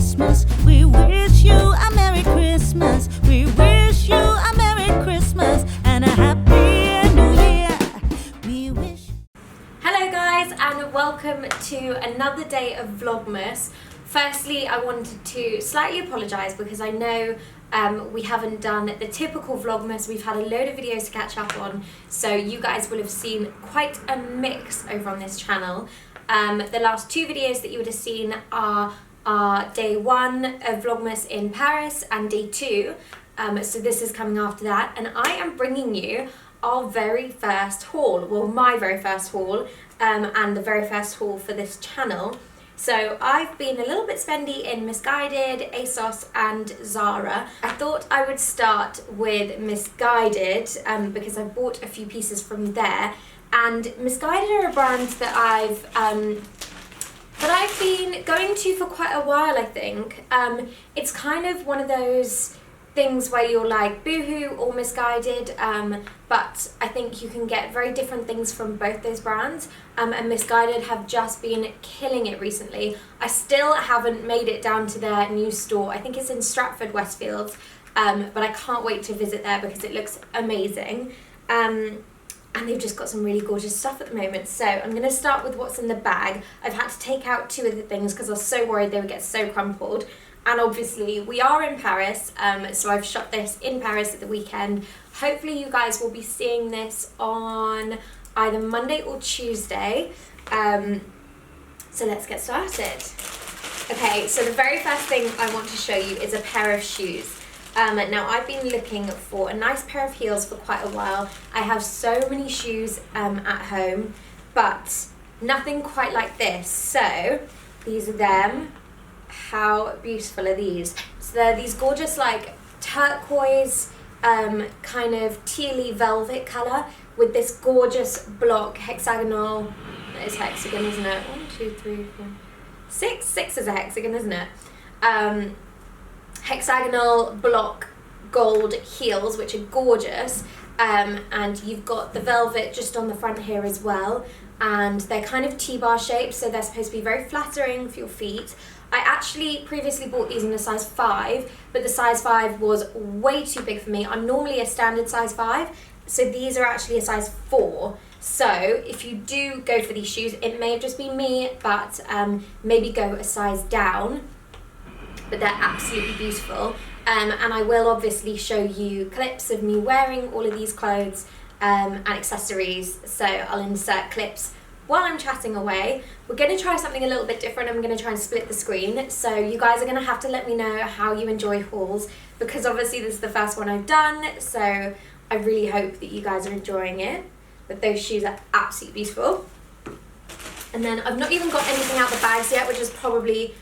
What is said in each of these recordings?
Christmas. We wish you a Merry Christmas. We wish you a Merry Christmas and a Happy New Year. We wish. Hello guys, and welcome to another day of Vlogmas. Firstly, I wanted to slightly apologise because I know we haven't done the typical Vlogmas. We've had a load of videos to catch up on, so you guys will have seen quite a mix over on this channel. The last two videos that you would have seen are day one of Vlogmas in Paris and day two, so this is coming after that, and I am bringing you our very first haul, well, my very first haul, and the very first haul for this channel. So I've been a little bit spendy in Misguided, ASOS and Zara. I thought I would start with Misguided because I bought a few pieces from there, and Misguided are a brand that I've been going to for quite a while, I think. It's kind of one of those things where you're like Boohoo or Misguided, but I think you can get very different things from both those brands, and Misguided have just been killing it recently. I still haven't made it down to their new store. I think it's in Stratford Westfield, but I can't wait to visit there because it looks amazing, and they've just got some really gorgeous stuff at the moment. So I'm going to start with what's in the bag. I've had to take out two of the things because I was so worried they would get so crumpled. And obviously we are in Paris, so I've shot this in Paris at the weekend. Hopefully you guys will be seeing this on either Monday or Tuesday. So let's get started. Okay, so the very first thing I want to show you is a pair of shoes. Now I've been looking for a nice pair of heels for quite a while. I have so many shoes at home, but nothing quite like this. So these are them. How beautiful are these? So they're these gorgeous like turquoise kind of tealy velvet colour with this gorgeous block hexagonal. It's hexagon, isn't it? 1, 2, 3, 4, 6. 6 is a hexagon, isn't it? Hexagonal block gold heels, which are gorgeous, and you've got the velvet just on the front here as well, and they're kind of T-bar shaped, so they're supposed to be very flattering for your feet. I actually previously bought these in a size 5, but the size 5 was way too big for me. I'm normally a standard size 5, so these are actually a size 4. So if you do go for these shoes, it may have just been me, but maybe go a size down. But they're absolutely beautiful, and I will obviously show you clips of me wearing all of these clothes and accessories, so I'll insert clips while I'm chatting away. We're going to try something a little bit different. I'm going to try and split the screen, so you guys are going to have to let me know how you enjoy hauls, because obviously this is the first one I've done, so I really hope that you guys are enjoying it. But those shoes are absolutely beautiful. And then I've not even got anything out the bags yet, which is probably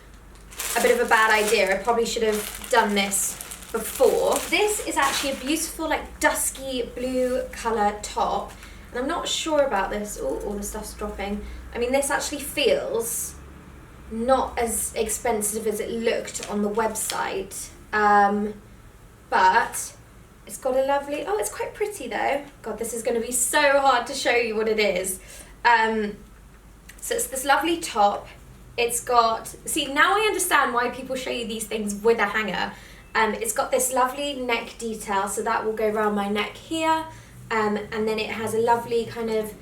a bit of a bad idea. I probably should have done this before. This is actually a beautiful like dusky blue colour top, and I'm not sure about this. Oh, all the stuff's dropping. I mean, this actually feels not as expensive as it looked on the website, but it's got a lovely, oh, it's quite pretty though. God, this is going to be so hard to show you what it is. So it's this lovely top. It's got, see, now I understand why people show you these things with a hanger. It's got this lovely neck detail, so that will go around my neck here, and then it has a lovely kind of,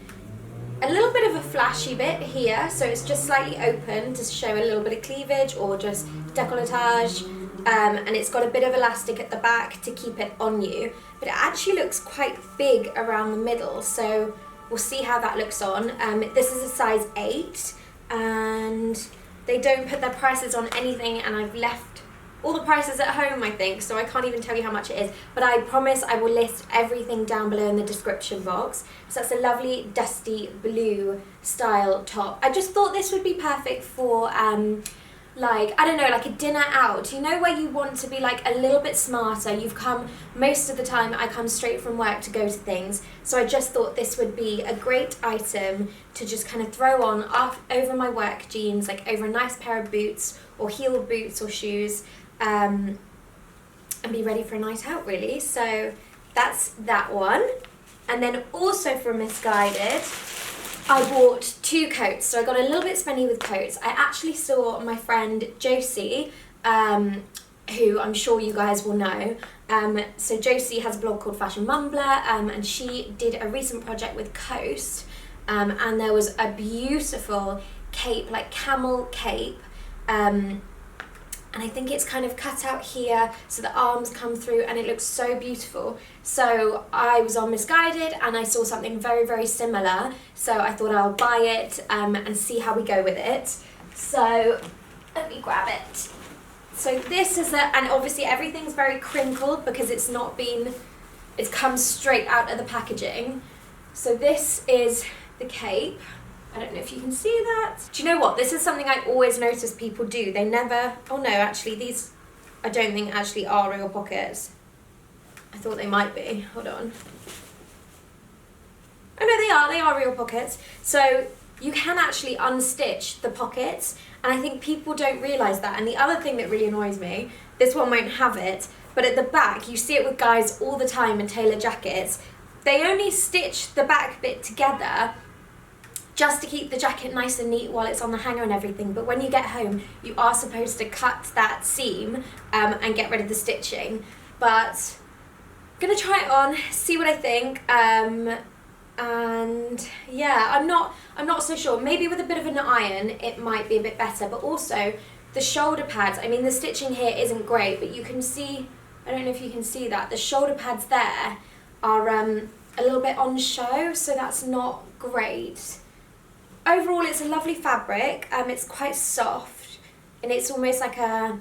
a little bit of a flashy bit here, so it's just slightly open to show a little bit of cleavage or just decolletage, and it's got a bit of elastic at the back to keep it on you, but it actually looks quite big around the middle, so we'll see how that looks on. This is a size 8. And they don't put their prices on anything, and I've left all the prices at home, I think, so I can't even tell you how much it is, but I promise I will list everything down below in the description box. So that's a lovely dusty blue style top. I just thought this would be perfect for like, I don't know, like a dinner out, you know, where you want to be like a little bit smarter. You've come, most of the time I come straight from work to go to things, so I just thought this would be a great item to just kind of throw on over my work jeans, like over a nice pair of boots or heeled boots or shoes, and be ready for a night out really. So that's that one. And then also from Misguided, I bought 2 coats, so I got a little bit spendy with coats. I actually saw my friend Josie who I'm sure you guys will know. So Josie has a blog called Fashion Mumbler, and she did a recent project with Coast, and there was a beautiful cape, like camel cape, and I think it's kind of cut out here so the arms come through, and it looks so beautiful. So I was on Misguided and I saw something very, very similar, so I thought I'll buy it and see how we go with it. So let me grab it. So this is and obviously everything's very crinkled because it's come straight out of the packaging. So this is the cape. I don't know if you can see that. Do you know what? This is something I always notice people do. They never, oh no, actually these, I don't think actually are real pockets. I thought they might be, hold on. Oh no, they are real pockets. So you can actually unstitch the pockets, and I think people don't realise that. And the other thing that really annoys me, this one won't have it, but at the back, you see it with guys all the time in tailored jackets, they only stitch the back bit together just to keep the jacket nice and neat while it's on the hanger and everything, but when you get home you are supposed to cut that seam and get rid of the stitching. But I'm gonna try it on, see what I think, and yeah, I'm not so sure. Maybe with a bit of an iron it might be a bit better, but also the shoulder pads, I mean the stitching here isn't great, but you can see, I don't know if you can see that, the shoulder pads there are a little bit on show, so that's not great. Overall, it's a lovely fabric. It's quite soft, and it's almost like a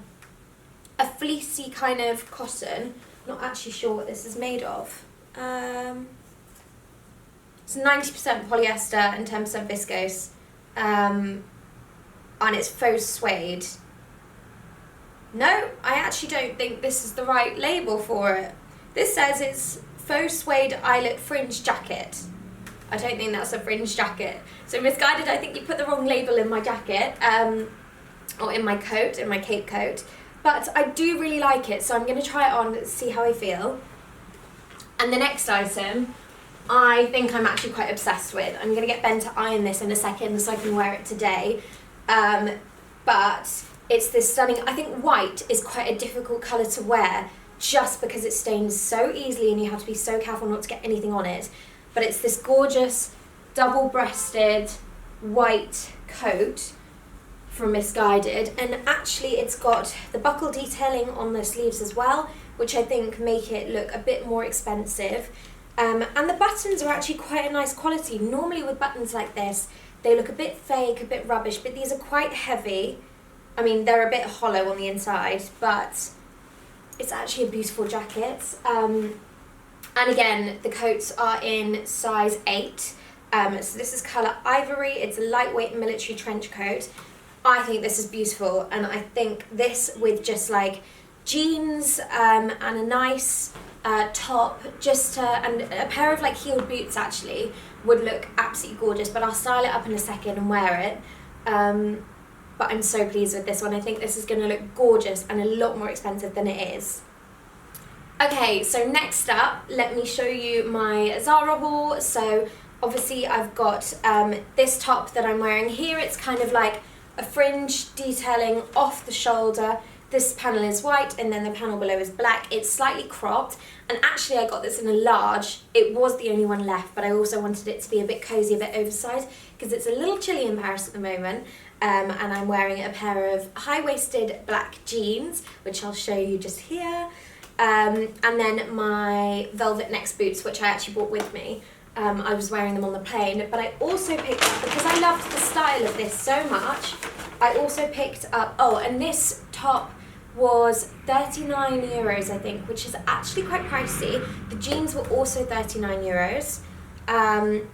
fleecy kind of cotton. Not actually sure what this is made of. It's 90% polyester and 10% viscose, and it's faux suede. No, I actually don't think this is the right label for it. This says it's faux suede eyelet fringe jacket. I don't think that's a fringe jacket. So Misguided, I think you put the wrong label in my jacket, or in my coat, in my cape coat. But I do really like it, so I'm going to try it on, see how I feel. And the next item, I think I'm actually quite obsessed with. I'm going to get Ben to iron this in a second so I can wear it today. But it's this stunning, I think white is quite a difficult colour to wear just because it stains so easily and you have to be so careful not to get anything on it. But it's this gorgeous double-breasted white coat from Misguided, and actually it's got the buckle detailing on the sleeves as well, which I think make it look a bit more expensive. And the buttons are actually quite a nice quality. Normally with buttons like this, they look a bit fake, a bit rubbish, but these are quite heavy. I mean, they're a bit hollow on the inside, but it's actually a beautiful jacket. And again, the coats are in size 8. So this is colour ivory. It's a lightweight military trench coat. I think this is beautiful, and I think this with just like jeans and a nice top, and a pair of like heeled boots actually would look absolutely gorgeous. But I'll style it up in a second and wear it. But I'm so pleased with this one. I think this is going to look gorgeous and a lot more expensive than it is. Okay, so next up, let me show you my Zara haul. So obviously I've got this top that I'm wearing here. It's kind of like a fringe detailing off the shoulder. This panel is white and then the panel below is black. It's slightly cropped, and actually I got this in a large. It was the only one left, but I also wanted it to be a bit cozy, a bit oversized, because it's a little chilly in Paris at the moment. And I'm wearing a pair of high-waisted black jeans, which I'll show you just here. And then my velvet Next boots, which I actually brought with me. I was wearing them on the plane, but I also picked up, because I loved the style of this so much, I also picked up, and this top was 39 euros, I think, which is actually quite pricey. The jeans were also 39 euros. God,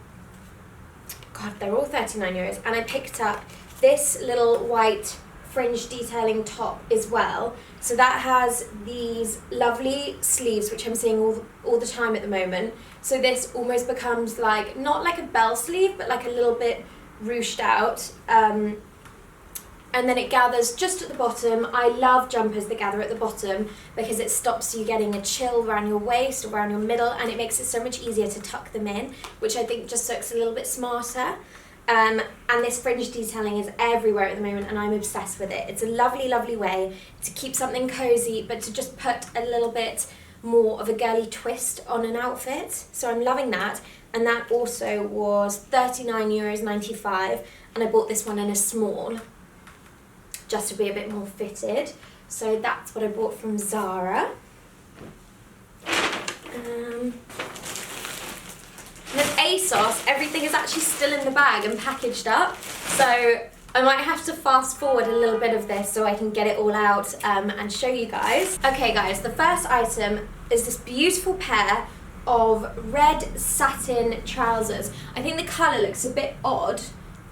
they're all 39 euros. And I picked up this little white fringe detailing top as well. So that has these lovely sleeves, which I'm seeing all the time at the moment. So this almost becomes like, not like a bell sleeve, but like a little bit ruched out. And then it gathers just at the bottom. I love jumpers that gather at the bottom because it stops you getting a chill around your waist or around your middle, and it makes it so much easier to tuck them in, which I think just looks a little bit smarter. And this fringe detailing is everywhere at the moment and I'm obsessed with it. It's a lovely, lovely way to keep something cozy, but to just put a little bit more of a girly twist on an outfit. So I'm loving that. And that also was €39.95, and I bought this one in a small, just to be a bit more fitted. So that's what I bought from Zara. And then ASOS, everything is actually still in the bag and packaged up. So I might have to fast forward a little bit of this so I can get it all out and show you guys. Okay guys, the first item is this beautiful pair of red satin trousers. I think the colour looks a bit odd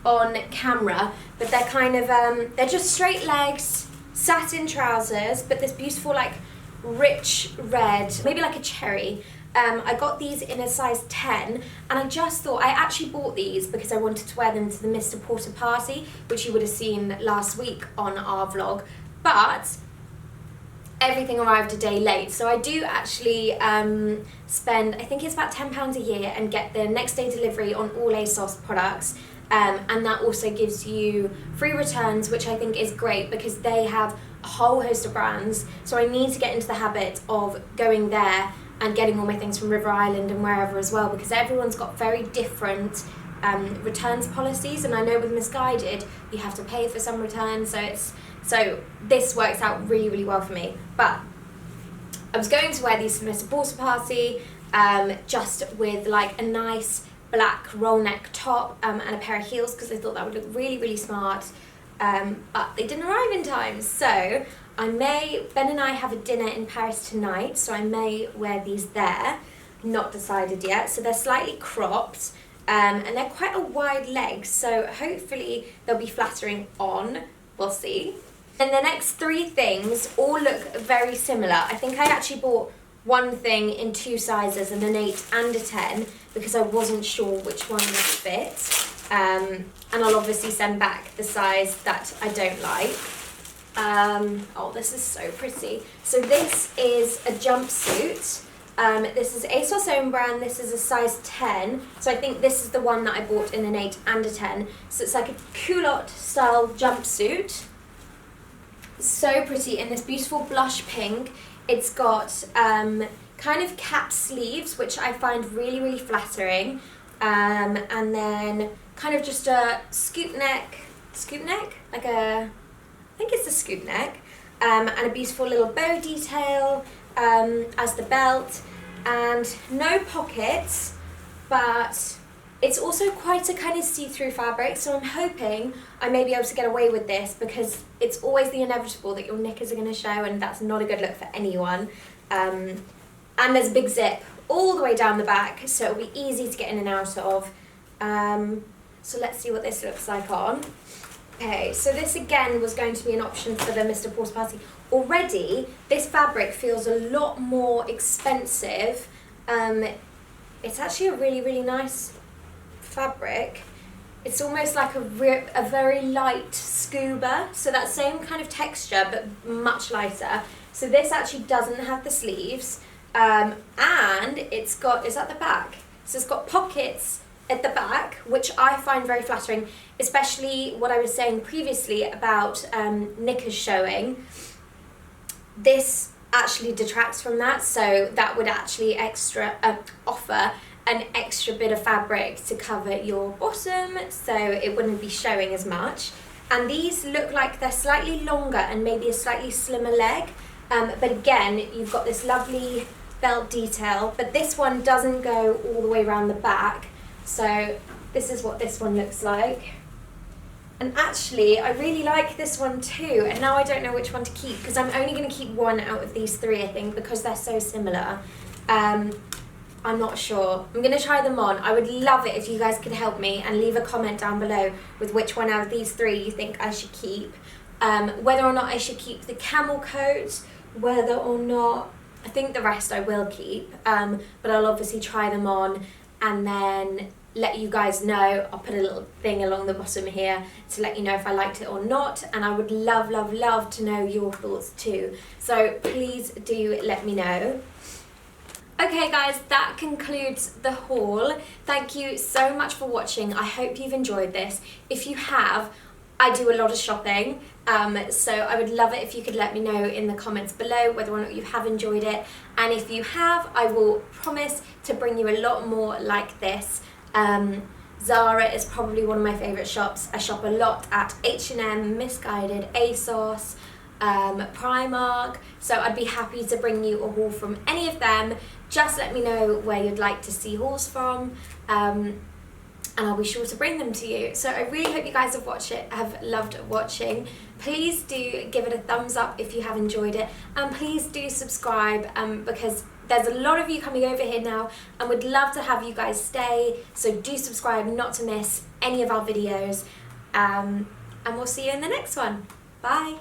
on camera, but they're kind of, they're just straight legs, satin trousers, but this beautiful like rich red, maybe like a cherry. I got these in a size 10, and I just thought, I actually bought these because I wanted to wear them to the Mr. Porter party, which you would have seen last week on our vlog, but everything arrived a day late. So I do actually spend, I think it's about £10 a year, and get the next day delivery on all ASOS products. And that also gives you free returns, which I think is great because they have a whole host of brands. So I need to get into the habit of going there and getting all my things from River Island and wherever as well, because everyone's got very different returns policies. And I know with Misguided, you have to pay for some returns. So this works out really, really well for me. But I was going to wear these to Mr. Porter party, just with like a nice black roll neck top and a pair of heels, because I thought that would look really, really smart. But they didn't arrive in time, so Ben and I have a dinner in Paris tonight, so I may wear these there. Not decided yet. So they're slightly cropped, and they're quite a wide leg, so hopefully they'll be flattering on. We'll see. And the next three things all look very similar. I think I actually bought one thing in 2 sizes, and an 8 and a 10, because I wasn't sure which one would fit. And I'll obviously send back the size that I don't like. Oh, this is so pretty. So this is a jumpsuit. This is ASOS own brand. This is a size 10. So I think this is the one that I bought in an 8 and a 10. So it's like a culotte style jumpsuit. So pretty, in this beautiful blush pink. It's got kind of cap sleeves, which I find really, really flattering. And then kind of just a scoop neck, like I think it's a scoop neck, and a beautiful little bow detail as the belt, and no pockets, but it's also quite a kind of see-through fabric, so I'm hoping I may be able to get away with this, because it's always the inevitable that your knickers are going to show, and that's not a good look for anyone. And there's a big zip all the way down the back, so it'll be easy to get in and out of. So let's see what this looks like on. Okay, so this again was going to be an option for the Mr. Porter party. Already, this fabric feels a lot more expensive. It's actually a really, really nice fabric. It's almost like a very light scuba, so that same kind of texture, but much lighter. So this actually doesn't have the sleeves, and it's got, is at the back? So it's got pockets at the back, which I find very flattering, especially what I was saying previously about knickers showing. This actually detracts from that, so that would actually offer an extra bit of fabric to cover your bottom, so it wouldn't be showing as much. And these look like they're slightly longer and maybe a slightly slimmer leg, but again, you've got this lovely belt detail, but this one doesn't go all the way around the back. So this is what this one looks like. And actually, I really like this one too, and now I don't know which one to keep, because I'm only going to keep one out of these three, I think, because they're so similar. I'm not sure. I'm going to try them on. I would love it if you guys could help me and leave a comment down below with which one out of these three you think I should keep. Whether or not I should keep the camel coat, whether or not, I think the rest I will keep, but I'll obviously try them on and then let you guys know. I'll put a little thing along the bottom here to let you know if I liked it or not, and I would love, love, love to know your thoughts too. So please do let me know. Okay guys, that concludes the haul. Thank you so much for watching. I hope you've enjoyed this. If you have, I do a lot of shopping, so I would love it if you could let me know in the comments below whether or not you have enjoyed it. And if you have, I will promise to bring you a lot more like this. Zara is probably one of my favourite shops. I shop a lot at H&M, Misguided, ASOS, Primark, so I'd be happy to bring you a haul from any of them. Just let me know where you'd like to see hauls from, and I'll be sure to bring them to you. So I really hope you guys have loved watching. Please do give it a thumbs up if you have enjoyed it, and please do subscribe, because there's a lot of you coming over here now and would love to have you guys stay. So do subscribe not to miss any of our videos, and we'll see you in the next one. Bye.